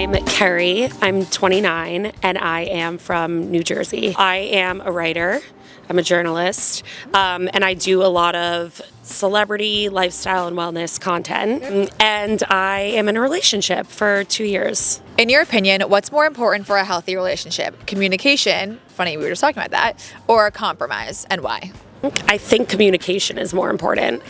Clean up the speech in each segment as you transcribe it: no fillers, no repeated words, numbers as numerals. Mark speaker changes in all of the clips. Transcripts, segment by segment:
Speaker 1: I'm Carrie. I'm 29 and I am from New Jersey. I am a writer. I'm a journalist, and I do a lot of celebrity, lifestyle, and wellness content. And I am in a relationship for 2 years.
Speaker 2: In your opinion, what's more important for a healthy relationship? Communication, funny we were just talking about that, or compromise, and why?
Speaker 1: I think communication is more important.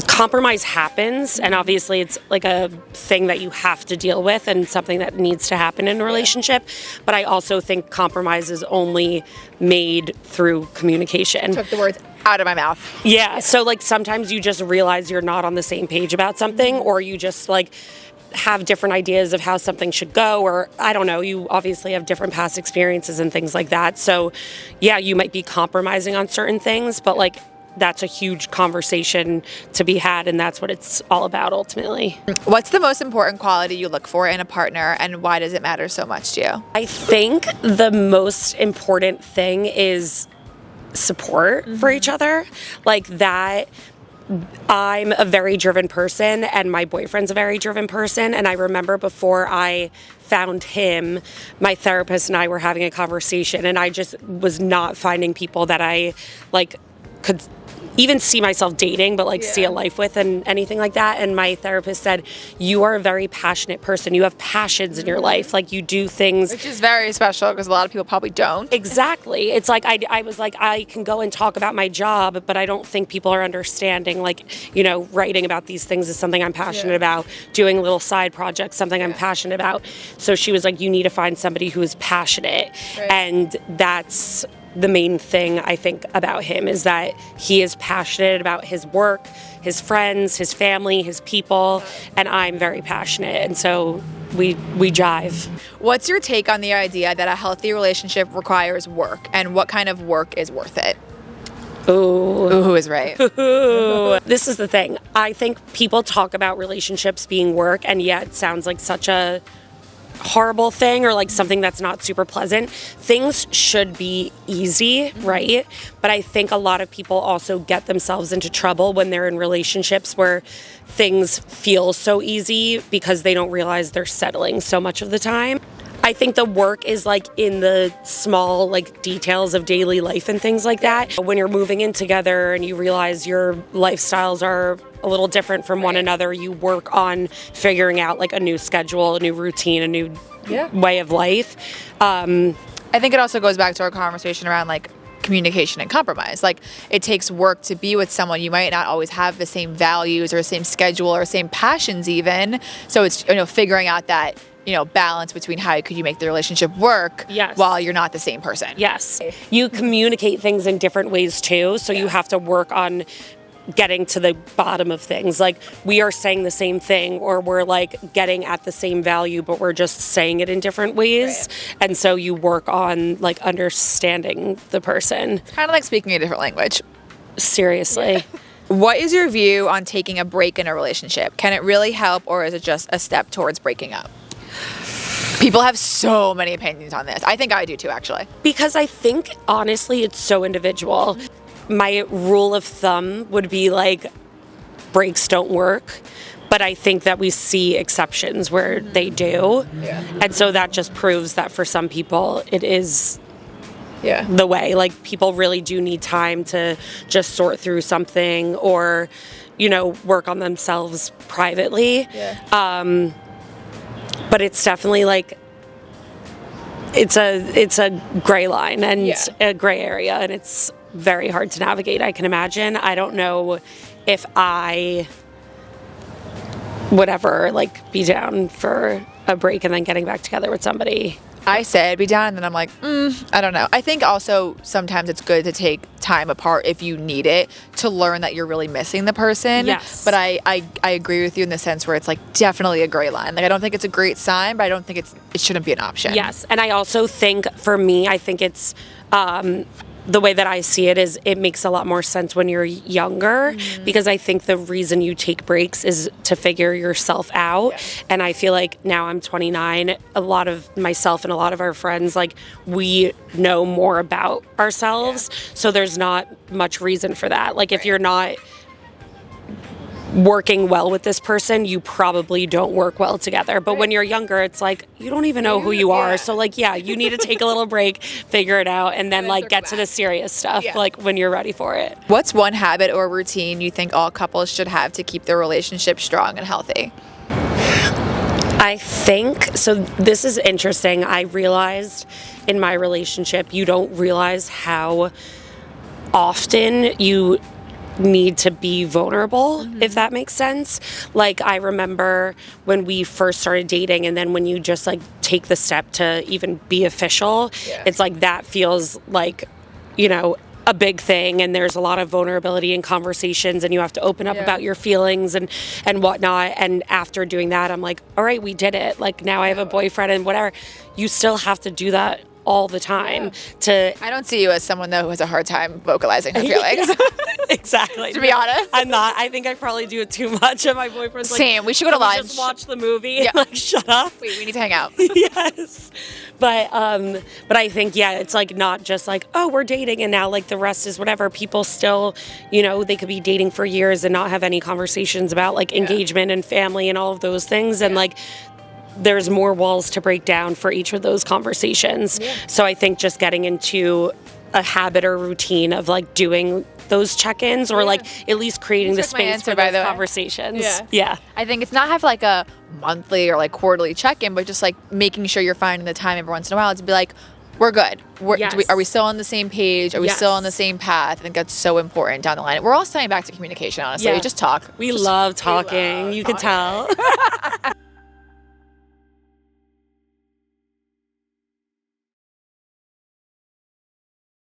Speaker 1: Compromise happens, and obviously it's like a thing that you have to deal with and something that needs to happen in a relationship. But I also think compromise is only made through communication.
Speaker 2: Took the words out of my mouth.
Speaker 1: Yeah, so like sometimes you just realize you're not on the same page about something, or you just like have different ideas of how something should go, or I don't know, you obviously have different past experiences and things like that. So yeah, you might be compromising on certain things, but like that's a huge conversation to be had, and that's what it's all about ultimately.
Speaker 2: What's the most important quality you look for in a partner, and why does it matter so much to you?
Speaker 1: I think the most important thing is support for each other. Like that, I'm a very driven person and my boyfriend's a very driven person. And I remember before I found him, my therapist and I were having a conversation, and I just was not finding people that I like could even see myself dating, but like see a life with and anything like that. And my therapist said, you are a very passionate person. You have passions in your life. Like you do things.
Speaker 2: Which is very special because a lot of people probably don't.
Speaker 1: Exactly. It's like, I was like, I can go and talk about my job, but I don't think people are understanding, like, you know, writing about these things is something I'm passionate about. Doing little side projects, something I'm passionate about. So she was like, you need to find somebody who is passionate.
Speaker 2: Right.
Speaker 1: And that's the main thing I think about him, is that he is passionate about his work, his friends, his family, his people, and I'm very passionate, and so we jive.
Speaker 2: What's your take on the idea that a healthy relationship requires work, and what kind of work is worth it?
Speaker 1: Ooh.
Speaker 2: Ooh, who is right?
Speaker 1: This is the thing. I think people talk about relationships being work, and yet it sounds like such a horrible thing, or like something that's not super pleasant. Things should be easy, right? But I think a lot of people also get themselves into trouble when they're in relationships where things feel so easy because they don't realize they're settling so much of the time. I think the work is like in the small like details of daily life and things like that. When you're moving in together and you realize your lifestyles are a little different from one another, you work on figuring out like a new schedule, a new routine, a new way of life.
Speaker 2: I think it also goes back to our conversation around like communication and compromise. Like it takes work to be with someone. You might not always have the same values or the same schedule or same passions even. So it's, you know, figuring out that, you know, balance between how could you make the relationship work while you're not the same person.
Speaker 1: Yes. You communicate things in different ways too. So you have to work on getting to the bottom of things. Like we are saying the same thing, or we're like getting at the same value, but we're just saying it in different ways. Right. And so you work on like understanding the person.
Speaker 2: It's kind of like speaking a different language.
Speaker 1: Seriously.
Speaker 2: Yeah. What is your view on taking a break in a relationship? Can it really help, or is it just a step towards breaking up? People have so many opinions on this. I think I do too, actually.
Speaker 1: Because I think, honestly, it's so individual. My rule of thumb would be like, breaks don't work. But I think that we see exceptions where they do. Yeah. And so that just proves that for some people, it is the way. Like, people really do need time to just sort through something, or, you know, work on themselves privately. Yeah. But it's definitely like, it's a gray line and a gray area, and it's very hard to navigate, I can imagine. I don't know if I would ever like be down for a break and then getting back together with somebody.
Speaker 2: I said be down, and then I'm like, I don't know. I think also sometimes it's good to take time apart if you need it to learn that you're really missing the person.
Speaker 1: Yes.
Speaker 2: But I agree with you in the sense where it's like definitely a gray line. Like I don't think it's a great sign, but I don't think it shouldn't be an option.
Speaker 1: Yes. And I also think for me, I think it's the way that I see it is it makes a lot more sense when you're younger, because I think the reason you take breaks is to figure yourself out. Yeah. And I feel like now I'm 29, a lot of myself and a lot of our friends, like we know more about ourselves. Yeah. So there's not much reason for that. Like if you're not working well with this person, you probably don't work well together. But when you're younger, it's like you don't even know who you are. So like, yeah, you need to take a little break, figure it out, and then like get to the serious stuff like when you're ready for it.
Speaker 2: What's one habit or routine you think all couples should have to keep their relationship strong and healthy?
Speaker 1: I think so. This is interesting. I realized in my relationship, you don't realize how often you need to be vulnerable, if that makes sense. Like, I remember when we first started dating, and then when you just like take the step to even be official, it's like that feels like, you know, a big thing, and there's a lot of vulnerability in conversations, and you have to open up about your feelings and whatnot. And after doing that, I'm like, all right, we did it. Like, now I have a boyfriend and whatever. You still have to do that all the time.
Speaker 2: I don't see you as someone though who has a hard time vocalizing her feelings.
Speaker 1: Exactly.
Speaker 2: To be honest,
Speaker 1: I'm not. I think I probably do it too much, and my boyfriend's like,
Speaker 2: same. We should go to
Speaker 1: "Can we
Speaker 2: lunch.
Speaker 1: just watch the movie." Like, shut up.
Speaker 2: Wait, we need to hang out.
Speaker 1: Yes. But I think, yeah, it's like not just like, oh, we're dating and now like the rest is whatever. People still, you know, they could be dating for years and not have any conversations about like engagement and family and all of those things. And like, there's more walls to break down for each of those conversations. So I think just getting into a habit or routine of like doing those check-ins or like at least creating the space for those conversations. Yeah.
Speaker 2: I think it's not have like a monthly or like quarterly check-in, but just like making sure you're finding the time every once in a while to be like, we're good. Are we still on the same page? Are we still on the same path? I think that's so important down the line. We're all staying back to communication, honestly. Just talk.
Speaker 1: We love talking. You can tell.